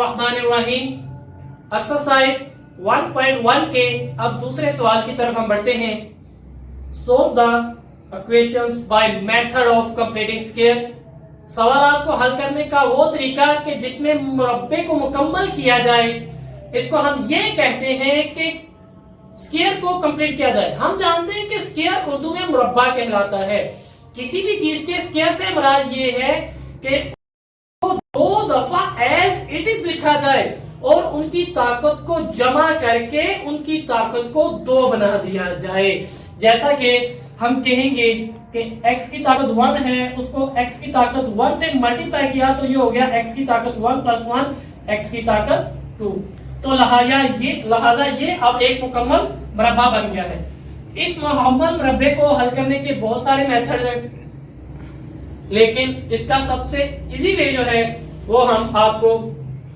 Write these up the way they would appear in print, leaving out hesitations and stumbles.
बिस्मिल्लाहिर्रहमानिर्रहीम। एक्सरसाइज 1.1 के अब दूसरे सवाल की तरफ हम बढ़ते हैं। Solve the equations by method of completing square. सवाल को हल करने का वो तरीका कि जिसमें मुरब्बे को मुकम्मल किया जाए, इसको हम ये कहते हैं कि स्क्वायर को कंप्लीट किया जाए। हम जानते हैं कि स्क्वायर उर्दू में मुरब्बा कहलाता है। किसी भी चीज के स्क्वायर से मुराद ये है कि दो दफा एज इट इज लिखा जाए और उनकी ताकत को जमा करके उनकी ताकत को 2 बना दिया जाए। जैसा कि हम कहेंगे कि x की ताकत 1 है, उसको x की ताकत 1 से मल्टीप्लाई किया तो ये हो गया x की ताकत 1 + 1 x की ताकत 2। तो लिहाजा ये अब एक मुकम्मल मुरब्बा बन गया है। इस मुकम्मल मुरब्बे को हल करने के बहुत सारे मेथड्स हैं, लेकिन इसका सबसे इजी वे जो है वो हम आपको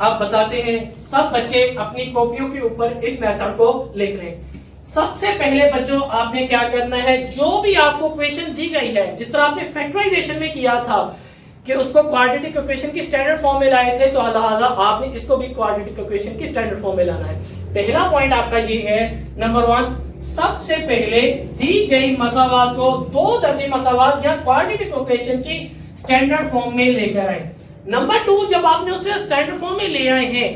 अब बताते हैं। सब बच्चे अपनी कॉपियों के ऊपर इस मेथड को लिख लें। सबसे पहले बच्चों आपने क्या करना है, जो भी आपको क्वेश्चन दी गई है, जिस तरह आपने फैक्टराइजेशन में किया था कि उसको क्वाड्रेटिक इक्वेशन की स्टैंडर्ड फॉर्म में लाए थे, तो लिहाजा आपने इसको भी क्वाड्रेटिक इक्वेशन की स्टैंडर्ड फॉर्म में लाना है। पहला पॉइंट आपका ये है, नंबर 1, सबसे पहले दी गई मसावात को 2 दर्जे मसावात या क्वाड्रेटिक इक्वेशन की स्टैंडर्ड फॉर्म में लेकर आए। नंबर 2, जब आपने उसे स्टैंडर्ड फॉर्म में ले आए हैं,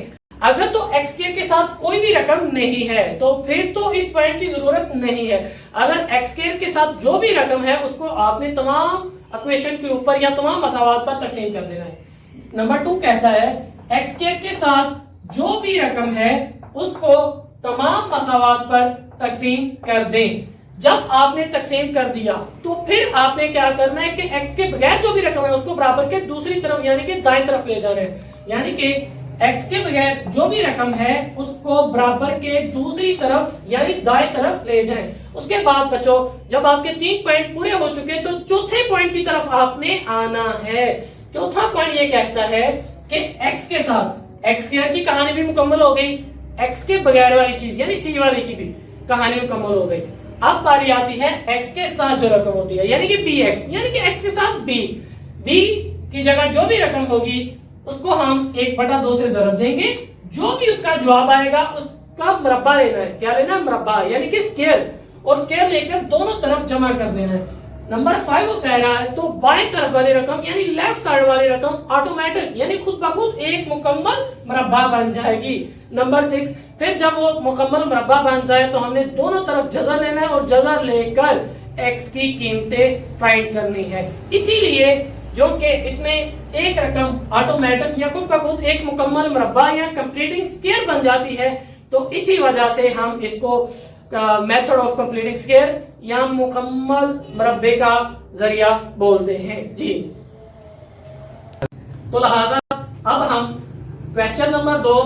अगर तो x स्क्वायर के साथ कोई भी रकम नहीं है तो फिर तो इस पॉइंट की जरूरत नहीं है। अगर x स्क्वायर के साथ जो भी रकम है उसको आपने तमाम इक्वेशन के ऊपर या तमाम मसावात पर तकसीम कर देना है। नंबर 2 कहता है x स्क्वायर के साथ जो भी रकम है उसको तमाम मसावात पर तकसीम कर दें। जब आपने तकसीम कर दिया तो फिर आपने क्या करना है कि x के बगैर जो भी रकम है उसको बराबर के दूसरी तरफ यानी कि दाएं तरफ ले जाना है। यानी कि x के बगैर जो भी रकम है उसको बराबर के दूसरी तरफ यानी दाएं तरफ ले जाएं। उसके बाद बच्चों जब आपके 3 पॉइंट पूरे हो चुके तो चौथे पॉइंट की तरफ आपने आना है। चौथा पॉइंट ये कहता है कि x के साथ x स्क्वायर की कहानी भी मुकम्मल हो गई, x के बगैर वाली चीज यानी c वाली की भी कहानी मुकम्मल हो गई। अब बारी आती है x के साथ जो रकम होती है यानी कि bx, यानी कि x के साथ b की जगह जो भी रकम होगी उसको हम 1/2 से ज़रब देंगे। जो भी उसका जवाब आएगा उसका मुरब्बा लेना है। क्या लेना है? मुरब्बा यानी कि स्क्वायर, और स्क्वायर लेकर दोनों तरफ जमा कर देना है। नंबर 5 वो कह रहा है तो बाएं तरफ वाली रकम यानी लेफ्ट साइड वाली रकम ऑटोमेटिक यानी खुद ब खुद एक मुकम्मल मुरब्बा बन जाएगी। नंबर 6, फिर जब वो मुकम्मल मुरब्बा बन जाए तो हमने दोनों तरफ जज़र लेना है और जज़र लेकर x की कीमतें फाइंड करनी है। इसीलिए जो कि इसमें एक रकम ऑटोमेटिक या खुद ब खुद एक मुकम्मल मुरब्बा या कंप्लीटिंग स्क्वायर बन जाती है, तो इसी वजह से हम इसको मेथड ऑफ कंप्लीटिंग स्क्वायर या मुकम्मल मुरब्बे का जरिया बोलते हैं जी। तो लिहाजा अब हम क्वेश्चन नंबर 2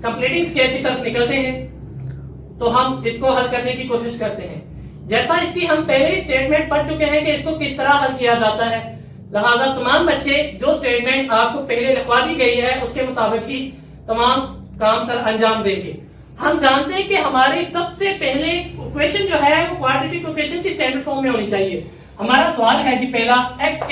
कंप्लीटिंग स्क्वायर की तरफ निकलते हैं। तो हम इसको हल करने की कोशिश करते हैं। जैसा इसकी हम पहले स्टेटमेंट पढ़ चुके हैं कि इसको किस तरह हल किया जाता है, लिहाजा तमाम बच्चे जो स्टेटमेंट आपको पहले लिखवा दी गई है उसके मुताबिक ही तमाम काम सर अंजाम देंगे। हम जानते हैं कि हमारी सबसे पहले इक्वेशन जो है वो क्वाड्रेटिक इक्वेशन की स्टैंडर्ड फॉर्म में होनी चाहिए। हमारा सवाल है जी पहला, x² -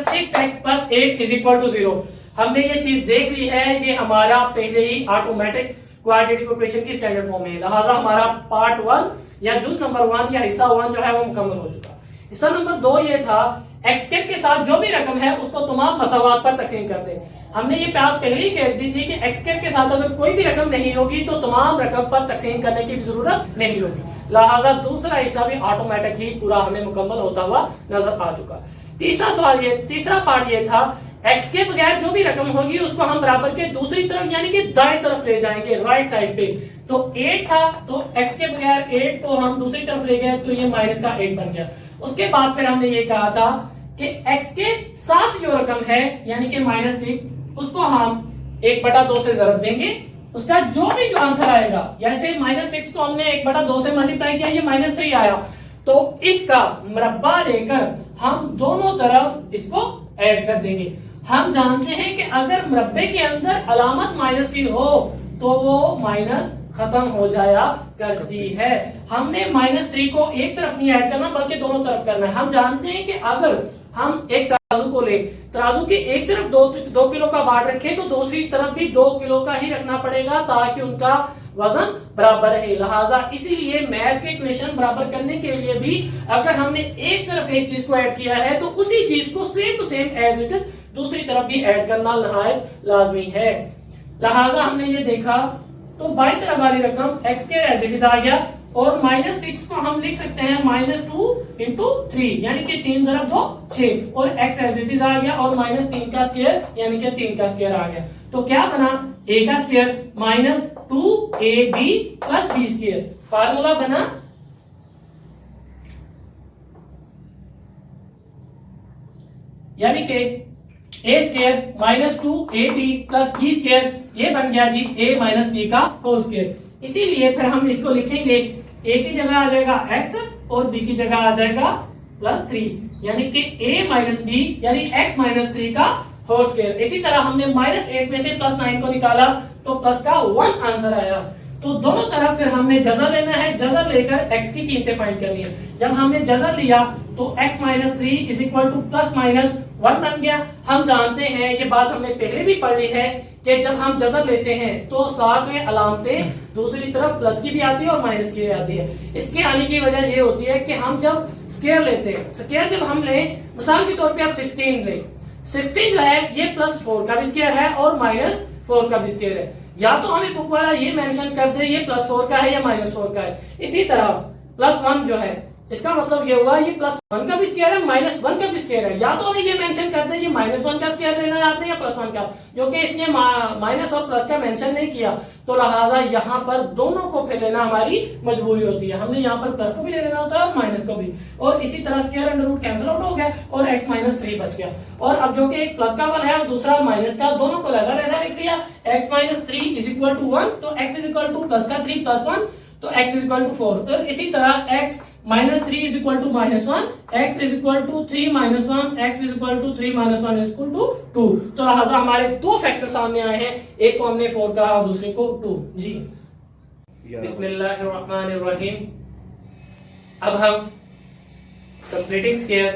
6x + 8 = 0। हमने ये चीज देख ली है, ये हमारा पहले ही ऑटोमेटिक क्वाड्रेटिक इक्वेशन की स्टैंडर्ड फॉर्म है। लिहाजा हमारा पार्ट 1 या जुज नंबर 1 या हिस्सा 1 जो है वो मुकम्मल हो चुका। हिस्सा नंबर 2 ये था x स्क्वायर के साथ जो भी रकम है उसको तमाम मसावात पर तकसीम कर दें। हमने ये बात पहले ही कह दी थी कि x स्क्वायर के साथ अगर कोई भी रकम नहीं होगी तो तमाम रकम पर तकसीम करने की जरूरत नहीं होगी। लिहाजा दूसरा हिस्सा भी ऑटोमेटिक ही पूरा हमें मुकम्मल होता हुआ नजर आ चुका। तीसरा पार्ट ये था, x के बगैर जो भी रकम होगी उसको हम बराबर के दूसरी तरफ यानी कि दाएं तरफ ले जाएंगे, राइट साइड पे। तो 8 था तो x के बगैर 8 को हम दूसरी तरफ ले गए तो ये -8 बन गया। उसके बाद फिर हमने ये कहा था कि x के साथ जो रकम है यानी कि -6 उसको हम 1/2 से ज़रब देंगे। उसका जो आंसर आएगा, जैसे -6 को हमने 1/2 से मल्टीप्लाई किया, ये -3 आया, तो इसका मुरब्बा लेकर हम दोनों तरफ इसको ऐड कर देंगे। हम जानते हैं कि अगर मुरब्बे के अंदर अलामत -की हो तो वो खत्म हो जाया करती है। हमने -3 को एक तरफ नहीं ऐड करना बल्कि दोनों तरफ करना है। हम जानते हैं कि अगर हम एक तराजू को ले, तराजू के एक तरफ 2 किलो का भार रखें तो दूसरी तरफ भी 2 किलो का ही रखना पड़ेगा ताकि उनका वजन बराबर है। लिहाजा इसीलिए मैथ के इक्वेशन बराबर करने के लिए भी अगर हमने एक तरफ एक चीज को ऐड किया है तो उसी चीज को same to same as it is दूसरी तरफ भी ऐड करना नहायत लाजमी है। लिहाजा हमने ये देखा तो बाई तरफ वाली रकम x के एज इट इज आ गया और -6 को हम लिख सकते हैं -2 × 3 यानी कि 3 × 2 6 और x एज इट इज आ गया और -3 का स्क्वायर यानी कि 3 का स्क्वायर आ गया। तो क्या बना a का square -2ab + b square. Formula बना यानी कि a square -2ab + b square ये बन गया जी a - b का होल स्क्वायर। इसीलिए फिर हम इसको लिखेंगे a की जगह आ जाएगा x और b की जगह आ जाएगा +3 यानी कि a - b यानी x - 3 का होल स्क्वायर। इसी तरह हमने -8 में से +9 को निकाला तो प्लस का 1 आंसर आया। तो दोनों तरफ फिर हमने जज़र लेना है, जज़र लेकर x की कीमतें फाइंड करनी है। जब हमने जज़र लिया तो x - 3 ± 1 बन गया। हम जानते हैं ये बात हमने पहले भी पढ़ी है कि जब हम जज़र लेते हैं तो साथ में अलामतें दूसरी तरफ प्लस की भी आती है और माइनस की भी आती है। इसके आने की वजह ये होती है कि हम जब स्क्वायर लेते हैं, स्क्वायर जब हम लें, मिसाल के तौर पे आप 16 लें, 16 जो है ये +4 का भी स्क्वायर है और -4 का भी स्क्वायर है। या तो हमें बुक वाला ये मेंशन कर दे ये +4 का है या -4 का है। इसी तरह +1 जो है इसका मतलब ये हुआ ये +1 का भी स्क्वायर है -1 का भी स्क्वायर है। या तो हमें ये मेंशन कर दे ये -1 का स्क्वायर लेना है आपने या +1 का, जो कि इसने माइनस और प्लस का मेंशन नहीं किया तो लिहाजा यहाँ पर दोनों को फिर लेना हमारी मजबूरी होती है। हमने यहाँ पर प्लस को भी ले लेना होता है और माइनस को भी, और इसी तरह square under root cancel out हो गया और x - 3 बच गया। और अब जो कि एक प्लस का 1 है और दूसरा माइनस का, दोनों को लहदा लिख लिया। x - 3 = 1 तो x = प्लस का 3 + 1 तो x = 4। तो इसी तरह x - 3 = -1, x = 3 - 1, x = 3 - 1 = 2। तो लिहाजा हमारे दो फैक्टर सामने आए हैं, एक को हमने 4 कहा और दूसरे को 2। जी बिस्मिल्लाहिर्रहमानिर्रहीम। अब हम कंप्लीटिंग स्क्वायर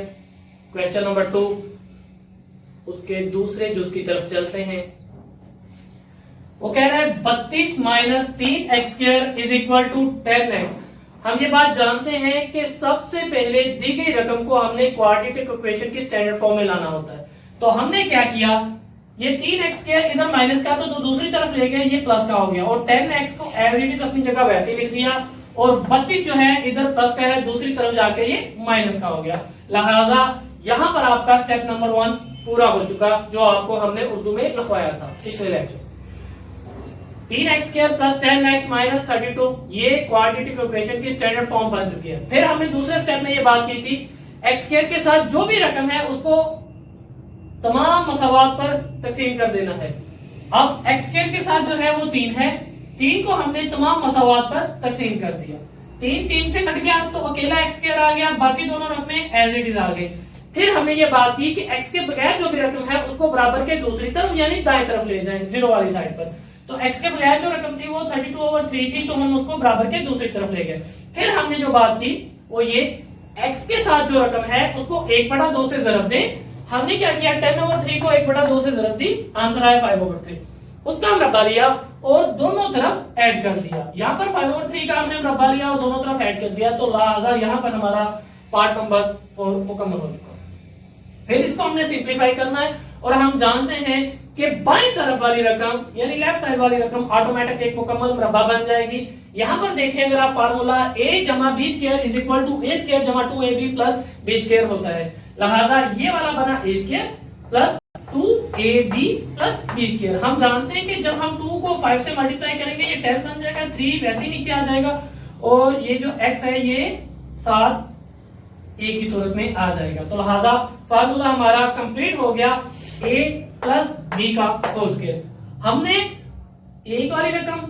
क्वेश्चन नंबर 2 उसके दूसरे जुज की तरफ चलते हैं। वो कह रहा है 32 - 3x² = 10x। हम ये बात जानते हैं कि सबसे पहले दी गई रकम को हमने क्वाड्रेटिक इक्वेशन की स्टैंडर्ड फॉर्म में लाना होता है। तो हमने क्या किया, ये 3x² इधर माइनस का तो दूसरी तरफ ले गए, ये प्लस का हो गया और 10x को एज इट इज अपनी जगह वैसे ही लिख दिया और 32 जो है इधर प्लस का है दूसरी तरफ जाके ये माइनस का हो गया। लिहाजा यहाँ पर आपका स्टेप नंबर 1 पूरा हो चुका जो आपको हमने उर्दू में लिखवाया था पिछले लेक्चर। 3x² + 10x - 32 ये क्वाड्रेटिक इक्वेशन की स्टैंडर्ड फॉर्म बन चुकी है। फिर हमने दूसरे स्टेप में ये बात की थी x² के साथ जो भी रकम है उसको तमाम मसावात पर तकसीम कर देना है। अब x² के साथ जो है वो 3 है, 3 को हमने तमाम मसावात पर तकसीम कर दिया। 3 से कट गया तो अकेला x² आ गया, बाकी दोनों रकमें एज इट इज आ गई। फिर हमने ये बात की कि x के बगैर जो भी रकम है उसको बराबर के दूसरी तरफ यानी दाएं तरफ ले जाएं, जीरो वाली साइड पर। तो x के बगैर जो रकम थी वो 32/3 थी तो हम उसको बराबर के दूसरी तरफ ले गए। फिर हमने जो बात की वो ये x के साथ जो रकम है उसको 1/2 से ज़रब दें। हमने क्या किया 10/3 को 1/2 से ज़रब दी, आंसर आया 5/3। उसका मरबा लिया और दोनों तरफ ऐड कर दिया। यहाँ पर 5/3 का हमने मरबा लिया और दोनों तरफ ऐड कर दिया तो लिहाजा यहाँ पर हमारा पार्ट नंबर 4 मुकम्मल हो चुका। फिर इसको हमने सिंप्लीफाई करना है और हम जानते हैं कि बाईं तरफ वाली रकम यानी लेफ्ट साइड वाली रकम ऑटोमेटिक एक मुकम्मल मुरब्बा बन जाएगी। यहां पर देखिए अगर आप formula a + b² = a² = 2ab + b² होता है। लिहाजा ये वाला बना a² + 2ab + b²। हम जानते हैं कि जब हम 2 को 5 से मल्टीप्लाई करेंगे ये 10 बन जाएगा, 3 वैसे ही नीचे आ जाएगा और ये जो x है ये 7 a की सूरत में आ जाएगा। तो लिहाजा फार्मूला हमारा कंप्लीट हो गया a + b का होल स्क्वायर। हमने a वाली रकम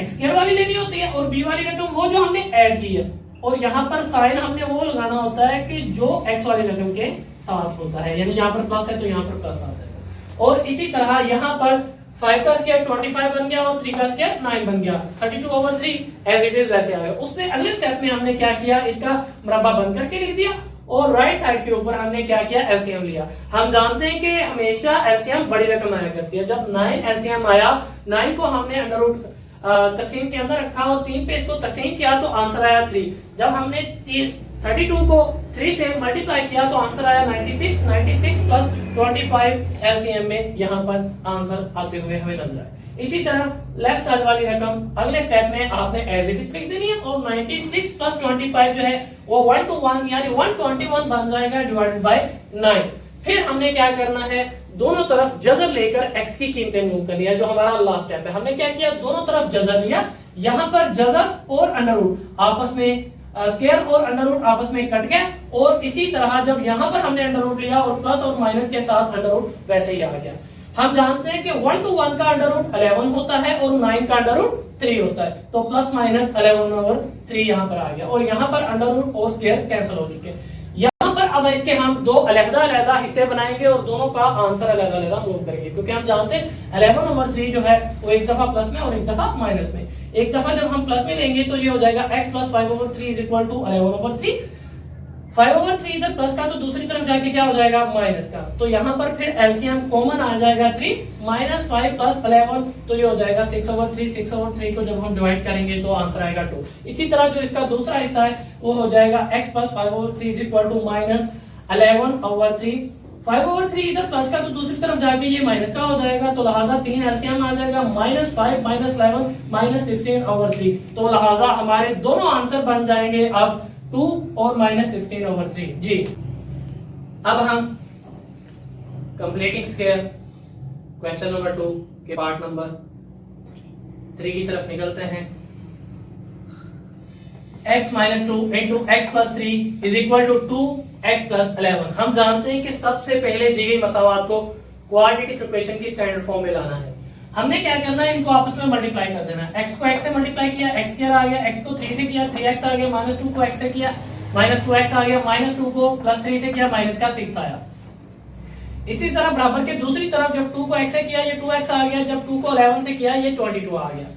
x² वाली लेनी होती है और b वाली रकम वो जो हमने ऐड की है और यहाँ पर साइन हमने वो लगाना होता है कि जो x वाली रकम के साथ होता है, यानी यहाँ पर प्लस है तो यहाँ पर प्लस आ जाएगा। और इसी तरह यहाँ पर 5 का स्क्वायर 25 बन गया और 3 का स्क्वायर 9 बन गया, 32/3 एज इट इज वैसे आ गया। उससे अगले स्टेप में हमने क्या किया, इसका मुरब्बा बन करके लिख दिया और राइट साइड के ऊपर हमने क्या किया, एलसीएम लिया। हम जानते हैं कि हमेशा एलसीएम बड़ी रकम आया करती है। जब 9 एलसीएम आया, 9 को हमने अंडर रूट तकसीम के अंदर रखा और 3 पे इसको तकसीम किया तो आंसर आया 3। जब हमने 32 को 3 से मल्टीप्लाई किया तो आंसर आया 96 प्लस 25 एलसीएम में यहाँ पर आंसर आते हुए हमें नजर आए। इसी तरह लेफ्ट साइड वाली रकम अगले स्टेप में आपने एज इट इज लिख देनी है और 96 प्लस 25 जो है वो 1 to 1 यानी 121 बन जाएगा डिवाइडेड बाय 9। फिर हमने क्या करना है, दोनों तरफ जजर लेकर x की कीमतें मूव करनी है, जो हमारा लास्ट स्टेप है। हमने क्या किया, दोनों तरफ जजर लिया, यहाँ पर जजर और अंडर रूट आपस में स्क्वायर और अंडर रूट आपस में कट गए और इसी तरह जब यहाँ पर हमने अंडर रूट लिया और प्लस और माइनस के साथ अंडर रूट वैसे ही आ गया। हम जानते हैं कि 1 to 1 का अंडर रूट 11 होता है और 9 का अंडर रूट 3 होता है, तो प्लस माइनस 11/3 यहाँ पर आ गया और यहाँ पर अंडर रूट और स्क्वायर कैंसिल हो चुके हैं। यहाँ पर अब इसके हम दो अलग-अलग हिस्से बनाएंगे और दोनों का आंसर अलग-अलग मूव करेंगे, क्योंकि हम जानते हैं 11/3 जो है वो एक दफा प्लस में और एक दफा माइनस में। एक दफा जब हम प्लस में लेंगे तो ये हो जाएगा x + 5/3 = 11/3। 5/3 इधर प्लस का तो दूसरी तरफ जाके क्या हो जाएगा, माइनस का। तो यहाँ पर फिर एलसीएम कॉमन आ जाएगा 3 -5 + 11 तो ये हो जाएगा 6/3। 6/3 को जब हम डिवाइड करेंगे तो आंसर आएगा 2। इसी तरह जो इसका दूसरा हिस्सा है वो हो जाएगा x + 5/3 = -11/3। 5/3 इधर प्लस का तो दूसरी तरफ जाके ये माइनस का हो जाएगा, तो लिहाजा 3 एलसीएम आ जाएगा -5 - 11 -16/3। तो लिहाजा हमारे दोनों आंसर बन जाएंगे अब 2 और -16/3। जी अब हम कंप्लीटिंग स्क्वायर क्वेश्चन नंबर 2 के पार्ट नंबर 3 की तरफ निकलते हैं। x - 2 * x + 3 = 2x + 11। हम जानते हैं कि सबसे पहले दी गई मसावात को क्वाड्रेटिक इक्वेशन की स्टैंडर्ड फॉर्म में लाना है। हमने क्या करना है, इनको आपस में मल्टीप्लाई कर देना है। x को x से मल्टीप्लाई किया, x² आ गया, x को 3 से किया, 3x आ गया, -2 को x से किया, -2x आ गया, -2 को +3 से किया, -6 आया। इसी तरह बराबर के दूसरी तरफ जब 2 को x से किया ये 2x आ गया, जब 2 को 11 से किया ये 22 आ गया।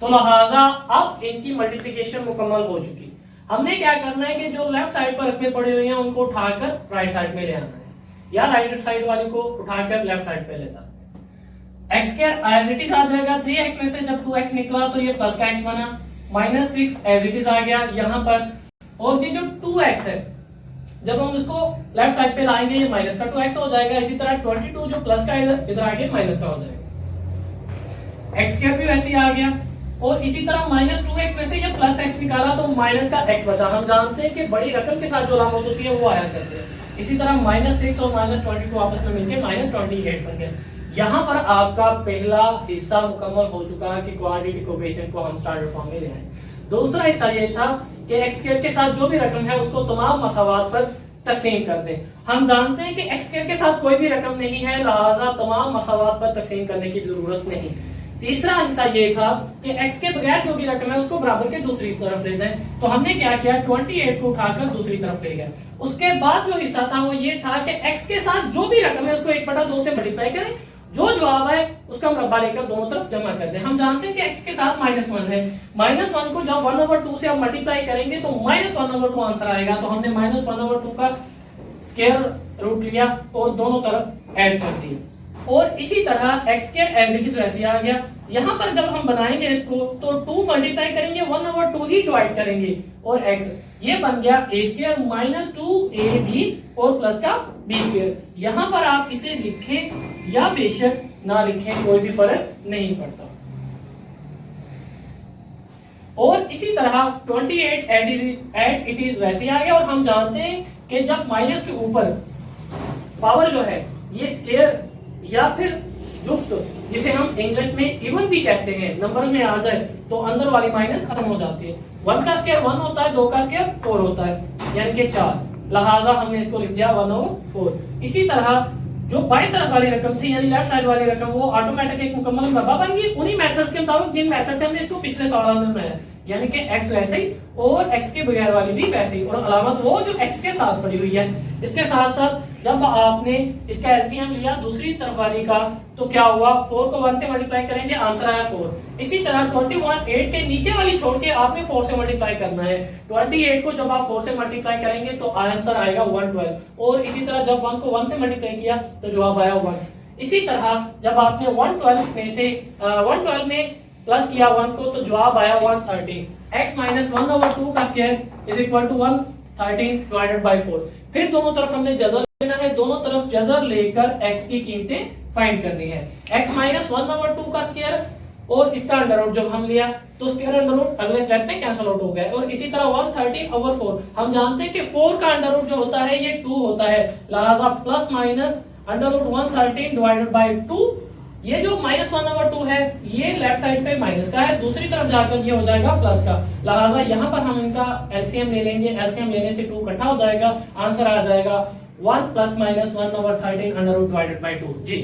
तो लिहाजा अब इनकी मल्टीप्लिकेशन मुकम्मल हो चुकी। हमने क्या करना है कि जो लेफ्ट साइड पर रकमें पड़े हुए हैं उनको उठाकर राइट साइड में ले आना है, या राइट साइड वाली को उठाकर लेफ्ट साइड पे लेता है। x² एज इट इज आ जाएगा, 3x में से जब 2x निकला तो ये प्लस का x बना, -6 एज इट इज आ गया यहाँ पर। और ये जो 2x है जब हम इसको लेफ्ट साइड पे लाएंगे ये माइनस का 2x हो जाएगा। इसी तरह 22 जो प्लस का इधर आके माइनस का हो जाएगा। x² भी वैसे ही आ गया और इसी तरह -2x में से ये प्लस x निकाला तो माइनस का x बचा। हम जानते हैं कि बड़ी रकम के साथ जो अलामत होती है वो आया करते हैं। इसी तरह -6 और -22 आपस में मिलकर -28 बन गया। यहाँ पर आपका पहला हिस्सा मुकम्मल हो चुका है कि क्वाड्रेटिक इक्वेशन को हम स्टैंडर्ड फॉर्म में ले आए। दूसरा हिस्सा ये था कि x² के साथ जो भी रकम है उसको तमाम मसावात पर तकसीम कर दें। हम जानते हैं कि x² के साथ कोई भी रकम नहीं है, लिहाजा तमाम मसावात पर तकसीम करने की जरूरत नहीं। तीसरा हिस्सा ये था कि x के बगैर जो भी रकम है उसको बराबर के दूसरी तरफ ले जाएं। तो हमने क्या किया, 28 को उठाकर दूसरी तरफ ले गए। उसके बाद जो हिस्सा था वो ये था कि x के साथ जो भी रकम है उसको 1/2 से मल्टीप्लाई करें, जो जवाब है उसका मुरब्बा लेकर दोनों तरफ जमा कर दें। हम जानते हैं कि x के साथ -1 है, -1 को जब 1/2 से हम मल्टीप्लाई करेंगे तो -1/2 आंसर आएगा। तो हमने -1/2 का स्क्वायर रूट लिया और दोनों तरफ ऐड कर दिया। और इसी तरह x² एज इट इज वैसे आ गया। यहाँ पर जब हम बनाएंगे इसको तो 2 मल्टीप्लाई करेंगे, 1/2 ही डिवाइड करेंगे और x ये बन गया a² - 2ab और प्लस का b²। यहाँ पर आप इसे लिखें या बेशक ना लिखें कोई भी फर्क नहीं पड़ता। और इसी तरह 28 एट इट इज वैसे आ गया। और हम जानते हैं कि जब माइनस के ऊपर पावर जो है ये स्क्वायर या फिर जुफ्त जिसे हम इंग्लिश में इवन भी कहते हैं नंबर में आ जाए तो अंदर वाली माइनस खत्म हो जाती है। 1 का स्क्वायर 1 होता है, 2 का स्क्वायर 4 होता है, यानी कि 4। लिहाजा हमने इसको लिख दिया 1/4। इसी तरह जो बाई तरफ वाली रकम थी यानी लेफ्ट साइड वाली रकम वो ऑटोमेटिक एक मुकम्मल मुरब्बा बन गई उन्हीं मेथड्स के मुताबिक जिन मेथड से हमने इसको पिछले सवाल में बनाया। यानी कि x वैसे ही और x के बगैर वाली भी वैसे ही, और अलामत वो जो x के साथ पड़ी हुई है। इसके साथ साथ जब आपने इसका एलसीएम लिया दूसरी तरफ वाली का, तो क्या हुआ, 4 को 1 से मल्टीप्लाई करेंगे, आंसर आया 4। इसी तरह 21 8 के नीचे वाली छोड़ के आपने 4 से मल्टीप्लाई करना है। 28 को जब आप 4 से मल्टीप्लाई करेंगे तो आंसर आएगा 112, और इसी तरह जब 1 को 1 से मल्टीप्लाई किया तो जवाब आया 1। इसी तरह जब आपने 112 में से 112 में प्लस किया 1 को तो जवाब आया 113। x माइनस 1/2 का square is equal to 113 divided by 4। फिर दोनों तरफ हमने जज़र लेना है, दोनों तरफ जज़र लेकर x की कीमतें फाइंड करनी है। x माइनस 1/2 का स्क्वायर और इसका अंडर रूट जब हम लिया तो स्क्वायर अंडर रूट अगले स्टेप में कैंसिल आउट हो गया, और इसी तरह 113/4 हम जानते हैं कि 4 का अंडर रूट जो होता है ये 2 होता है, लिहाजा plus minus under root 113 divided by 2। ये जो -1/2 है ये लेफ्ट साइड पे माइनस का है, दूसरी तरफ जाकर ये हो जाएगा प्लस का, लिहाजा यहाँ पर हम इनका एलसीएम ले लेंगे। एलसीएम लेने से 2 इकट्ठा हो जाएगा, आंसर आ जाएगा 1 + -1/13 under root divided by 2। Ji